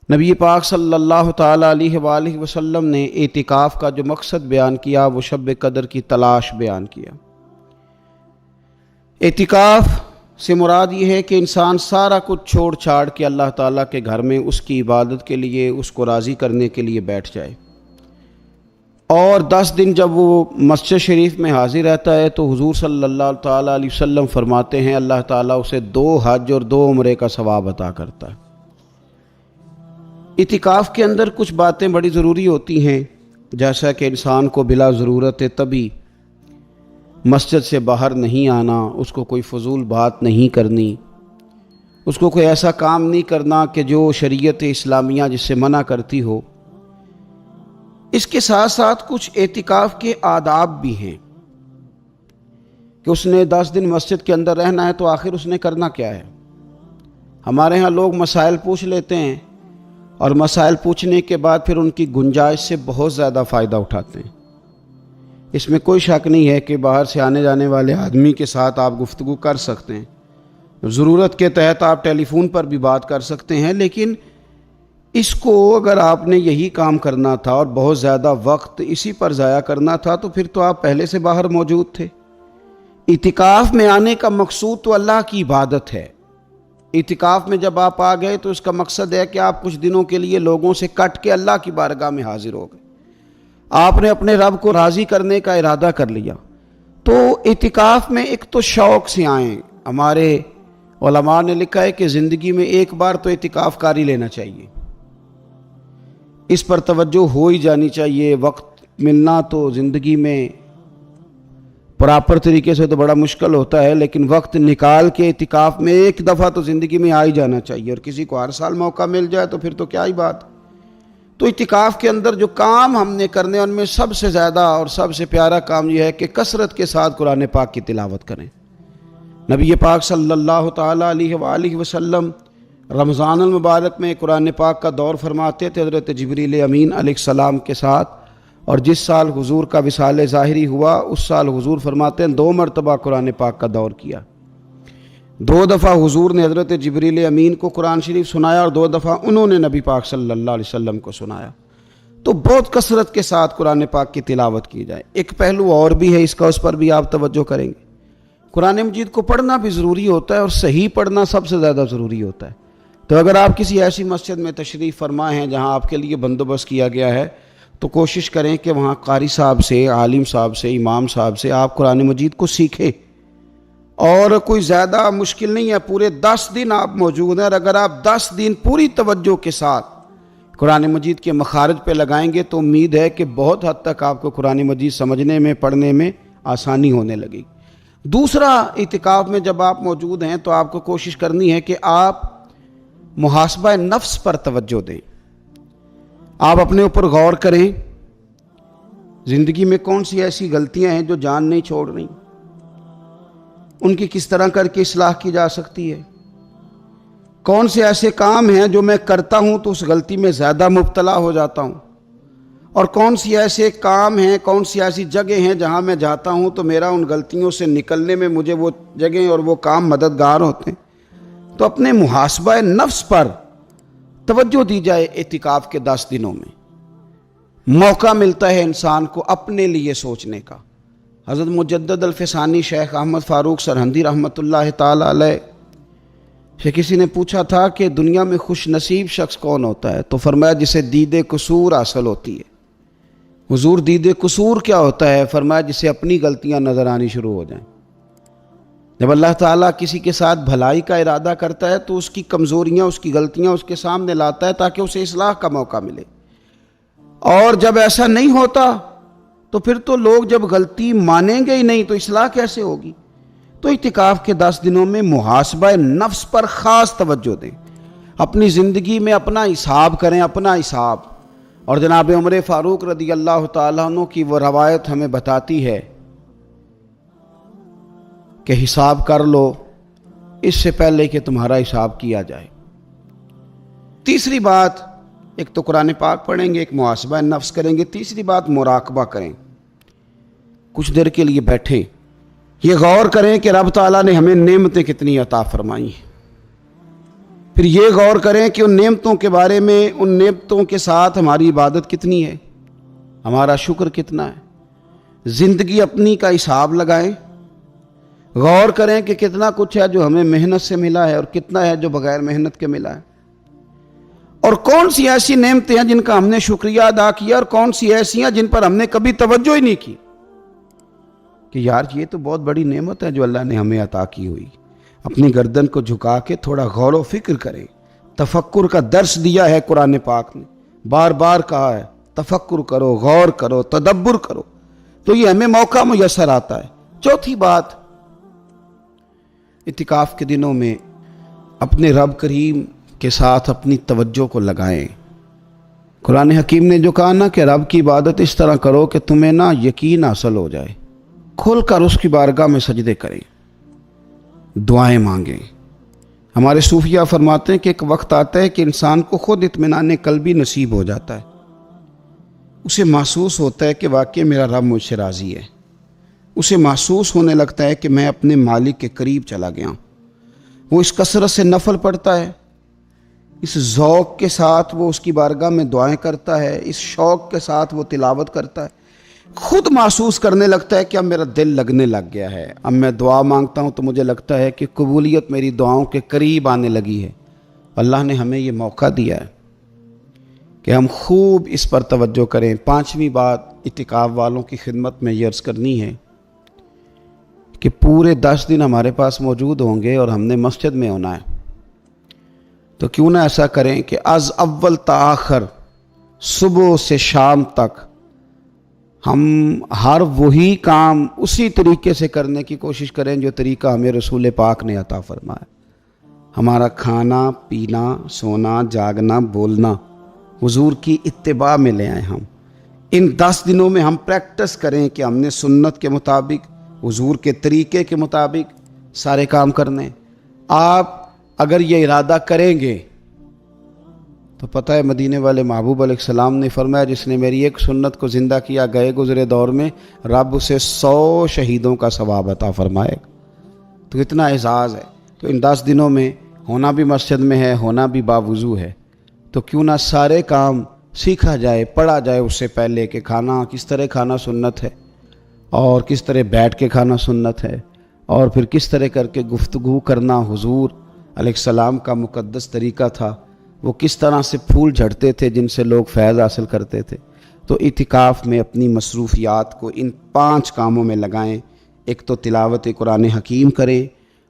نبی پاک صلی اللہ تعالیٰ علیہ وآلہ وسلم نے اعتکاف کا جو مقصد بیان کیا وہ شب قدر کی تلاش بیان کیا۔ اعتکاف سے مراد یہ ہے کہ انسان سارا کچھ چھوڑ چھاڑ کے اللہ تعالیٰ کے گھر میں اس کی عبادت کے لیے، اس کو راضی کرنے کے لیے بیٹھ جائے، اور 10 دن جب وہ مسجد شریف میں حاضر رہتا ہے تو حضور صلی اللہ تعالیٰ علیہ وسلم فرماتے ہیں اللہ تعالیٰ اسے 2 حج اور 2 عمرے کا ثواب عطا کرتا ہے۔ اعتکاف کے اندر کچھ باتیں بڑی ضروری ہوتی ہیں، جیسا کہ انسان کو بلا ضرورت طبی مسجد سے باہر نہیں آنا، اس کو کوئی فضول بات نہیں کرنی، اس کو کوئی ایسا کام نہیں کرنا کہ جو شریعت اسلامیہ جس سے منع کرتی ہو۔ اس کے ساتھ ساتھ کچھ اعتکاف کے آداب بھی ہیں کہ اس نے 10 دن مسجد کے اندر رہنا ہے تو آخر اس نے کرنا کیا ہے۔ ہمارے ہاں لوگ مسائل پوچھ لیتے ہیں اور مسائل پوچھنے کے بعد پھر ان کی گنجائش سے بہت زیادہ فائدہ اٹھاتے ہیں۔ اس میں کوئی شک نہیں ہے کہ باہر سے آنے جانے والے آدمی کے ساتھ آپ گفتگو کر سکتے ہیں، ضرورت کے تحت آپ ٹیلی فون پر بھی بات کر سکتے ہیں، لیکن اس کو اگر آپ نے یہی کام کرنا تھا اور بہت زیادہ وقت اسی پر ضائع کرنا تھا تو پھر تو آپ پہلے سے باہر موجود تھے۔ اعتکاف میں آنے کا مقصود تو اللہ کی عبادت ہے۔ اعتکاف میں جب آپ آ گئے تو اس کا مقصد ہے کہ آپ کچھ دنوں کے لیے لوگوں سے کٹ کے اللہ کی بارگاہ میں حاضر ہو گئے، آپ نے اپنے رب کو راضی کرنے کا ارادہ کر لیا۔ تو اعتکاف میں ایک تو شوق سے آئیں۔ ہمارے علماء نے لکھا ہے کہ زندگی میں ایک بار تو اعتکاف کاری لینا چاہیے، اس پر توجہ ہو ہی جانی چاہیے۔ وقت ملنا تو زندگی میں پراپر طریقے سے تو بڑا مشکل ہوتا ہے، لیکن وقت نکال کے اعتکاف میں ایک دفعہ تو زندگی میں آ ہی جانا چاہیے، اور کسی کو ہر سال موقع مل جائے تو پھر تو کیا ہی بات۔ تو اعتکاف کے اندر جو کام ہم نے کرنے ان میں سب سے زیادہ اور سب سے پیارا کام یہ ہے کہ کثرت کے ساتھ قرآن پاک کی تلاوت کریں۔ نبی پاک صلی اللہ تعالیٰ علیہ وآلہ وسلم رمضان المبارک میں قرآن پاک کا دور فرماتے تھے حضرت جبریل امین علیہ السلام کے ساتھ، اور جس سال حضور کا وصال ظاہری ہوا اس سال حضور فرماتے ہیں 2 مرتبہ قرآن پاک کا دور کیا۔ 2 دفعہ حضور نے حضرت جبریل امین کو قرآن شریف سنایا اور 2 دفعہ انہوں نے نبی پاک صلی اللہ علیہ وسلم کو سنایا۔ تو بہت کثرت کے ساتھ قرآن پاک کی تلاوت کی جائے۔ ایک پہلو اور بھی ہے اس کا، اس پر بھی آپ توجہ کریں گے۔ قرآن مجید کو پڑھنا بھی ضروری ہوتا ہے اور صحیح پڑھنا سب سے زیادہ ضروری ہوتا ہے۔ تو اگر آپ کسی ایسی مسجد میں تشریف فرما ہیں جہاں آپ کے لیے بندوبست کیا گیا ہے تو کوشش کریں کہ وہاں قاری صاحب سے، عالم صاحب سے، امام صاحب سے آپ قرآن مجید کو سیکھیں، اور کوئی زیادہ مشکل نہیں ہے۔ پورے 10 دن آپ موجود ہیں، اور اگر آپ 10 دن پوری توجہ کے ساتھ قرآن مجید کے مخارج پہ لگائیں گے تو امید ہے کہ بہت حد تک آپ کو قرآن مجید سمجھنے میں، پڑھنے میں آسانی ہونے لگی۔ دوسرا، اعتکاف میں جب آپ موجود ہیں تو آپ کو کوشش کرنی ہے کہ آپ محاسبہ نفس پر توجہ دیں۔ آپ اپنے اوپر غور کریں، زندگی میں کون سی ایسی غلطیاں ہیں جو جان نہیں چھوڑ رہی، ان کی کس طرح کر کے اصلاح کی جا سکتی ہے۔ کون سے ایسے کام ہیں جو میں کرتا ہوں تو اس غلطی میں زیادہ مبتلا ہو جاتا ہوں، اور کون سی ایسے کام ہیں، کون سی ایسی جگہ ہیں جہاں میں جاتا ہوں تو میرا ان غلطیوں سے نکلنے میں مجھے وہ جگہیں اور وہ کام مددگار ہوتے ہیں۔ تو اپنے محاسبہ نفس پر توجہ دی جائے۔ اعتکاف کے 10 دنوں میں موقع ملتا ہے انسان کو اپنے لیے سوچنے کا۔ حضرت مجدد الفسانی شیخ احمد فاروق سرہندی رحمۃ اللہ تعالی علیہ سے کسی نے پوچھا تھا کہ دنیا میں خوش نصیب شخص کون ہوتا ہے، تو فرمایا جسے دید قصور حاصل ہوتی ہے۔ حضور دید قصور کیا ہوتا ہے؟ فرمایا جسے اپنی غلطیاں نظر آنی شروع ہو جائیں۔ جب اللہ تعالیٰ کسی کے ساتھ بھلائی کا ارادہ کرتا ہے تو اس کی کمزوریاں، اس کی غلطیاں اس کے سامنے لاتا ہے تاکہ اسے اصلاح کا موقع ملے، اور جب ایسا نہیں ہوتا تو پھر تو لوگ جب غلطی مانیں گے ہی نہیں تو اصلاح کیسے ہوگی۔ تو اعتکاف کے 10 دنوں میں محاسبہ نفس پر خاص توجہ دیں، اپنی زندگی میں اپنا حساب کریں، اپنا حساب۔ اور جناب عمر فاروق رضی اللہ تعالیٰ عنہ کی وہ روایت ہمیں بتاتی ہے کہ حساب کر لو اس سے پہلے کہ تمہارا حساب کیا جائے۔ تیسری بات، ایک تو قرآن پاک پڑھیں گے، ایک محاسبہ نفس کریں گے، تیسری بات مراقبہ کریں۔ کچھ دیر کے لیے بیٹھیں، یہ غور کریں کہ رب تعالیٰ نے ہمیں نعمتیں کتنی عطا فرمائی ہیں۔ پھر یہ غور کریں کہ ان نعمتوں کے بارے میں، ان نعمتوں کے ساتھ ہماری عبادت کتنی ہے، ہمارا شکر کتنا ہے۔ زندگی اپنی کا حساب لگائیں، غور کریں کہ کتنا کچھ ہے جو ہمیں محنت سے ملا ہے اور کتنا ہے جو بغیر محنت کے ملا ہے، اور کون سی ایسی نعمتیں ہیں جن کا ہم نے شکریہ ادا کیا اور کون سی ایسی ہیں جن پر ہم نے کبھی توجہ ہی نہیں کی کہ یار یہ تو بہت بڑی نعمت ہے جو اللہ نے ہمیں عطا کی ہوئی۔ اپنی گردن کو جھکا کے تھوڑا غور و فکر کریں۔ تفکر کا درس دیا ہے قرآن پاک نے، بار بار کہا ہے تفکر کرو، غور کرو، تدبر کرو، تو یہ ہمیں موقع میسر آتا ہے۔ چوتھی بات، اعتکاف کے دنوں میں اپنے رب کریم کے ساتھ اپنی توجہ کو لگائیں۔ قرآن حکیم نے جو کہا نا کہ رب کی عبادت اس طرح کرو کہ تمہیں نا یقین حاصل ہو جائے، کھل کر اس کی بارگاہ میں سجدے کریں، دعائیں مانگیں۔ ہمارے صوفیہ فرماتے ہیں کہ ایک وقت آتا ہے کہ انسان کو خود اطمینان قلبی نصیب ہو جاتا ہے، اسے محسوس ہوتا ہے کہ واقعی میرا رب مجھ سے راضی ہے، اسے محسوس ہونے لگتا ہے کہ میں اپنے مالک کے قریب چلا گیا ہوں۔ وہ اس کثرت سے نفل پڑھتا ہے، اس ذوق کے ساتھ وہ اس کی بارگاہ میں دعائیں کرتا ہے، اس شوق کے ساتھ وہ تلاوت کرتا ہے، خود محسوس کرنے لگتا ہے کہ اب میرا دل لگنے لگ گیا ہے، اب میں دعا مانگتا ہوں تو مجھے لگتا ہے کہ قبولیت میری دعاؤں کے قریب آنے لگی ہے۔ اللہ نے ہمیں یہ موقع دیا ہے کہ ہم خوب اس پر توجہ کریں۔ پانچویں بات اعتکاف والوں کی خدمت میں یہ عرض کرنی ہے کہ پورے 10 دن ہمارے پاس موجود ہوں گے اور ہم نے مسجد میں ہونا ہے، تو کیوں نہ ایسا کریں کہ از اول تا آخر، صبح سے شام تک ہم ہر وہی کام اسی طریقے سے کرنے کی کوشش کریں جو طریقہ ہمیں رسول پاک نے عطا فرمایا۔ ہمارا کھانا پینا، سونا جاگنا، بولنا حضور کی اتباع میں لے آئیں۔ ہم ان 10 دنوں میں ہم پریکٹس کریں کہ ہم نے سنت کے مطابق، حضور کے طریقے کے مطابق سارے کام کرنے۔ آپ اگر یہ ارادہ کریں گے تو پتہ ہے مدینے والے محبوب علیہ السلام نے فرمایا جس نے میری ایک سنت کو زندہ کیا گئے گزرے دور میں رب اسے 100 شہیدوں کا ثواب عطا فرمائے گا۔ تو اتنا اعزاز ہے۔ تو ان 10 دنوں میں ہونا بھی مسجد میں ہے، ہونا بھی باوضو ہے، تو کیوں نہ سارے کام سیکھا جائے، پڑھا جائے اس سے پہلے کہ کھانا کس طرح کھانا سنت ہے، اور کس طرح بیٹھ کے کھانا سنت ہے، اور پھر کس طرح کر کے گفتگو کرنا حضور علیہ السلام کا مقدس طریقہ تھا، وہ کس طرح سے پھول جھڑتے تھے جن سے لوگ فیض حاصل کرتے تھے۔ تو اعتکاف میں اپنی مصروفیات کو ان 5 کاموں میں لگائیں۔ ایک تو تلاوت قرآن حکیم کریں،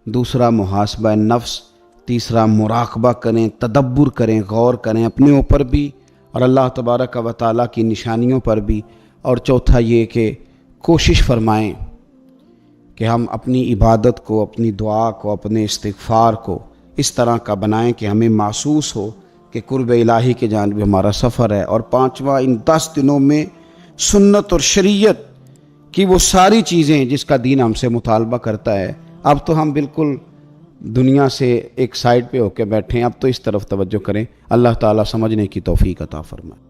دوسرا محاسبہ نفس، تیسرا مراقبہ کریں، تدبر کریں، غور کریں اپنے اوپر بھی اور اللہ تبارک و تعالیٰ کی نشانیوں پر بھی، اور چوتھا یہ کہ کوشش فرمائیں کہ ہم اپنی عبادت کو، اپنی دعا کو، اپنے استغفار کو اس طرح کا بنائیں کہ ہمیں محسوس ہو کہ قرب الہی کے جانب ہمارا سفر ہے۔ اور پانچواں، ان 10 دنوں میں سنت اور شریعت کی وہ ساری چیزیں جس کا دین ہم سے مطالبہ کرتا ہے، اب تو ہم بالکل دنیا سے ایک سائڈ پہ ہو کے بیٹھیں، اب تو اس طرف توجہ کریں۔ اللہ تعالیٰ سمجھنے کی توفیق عطا فرمائے۔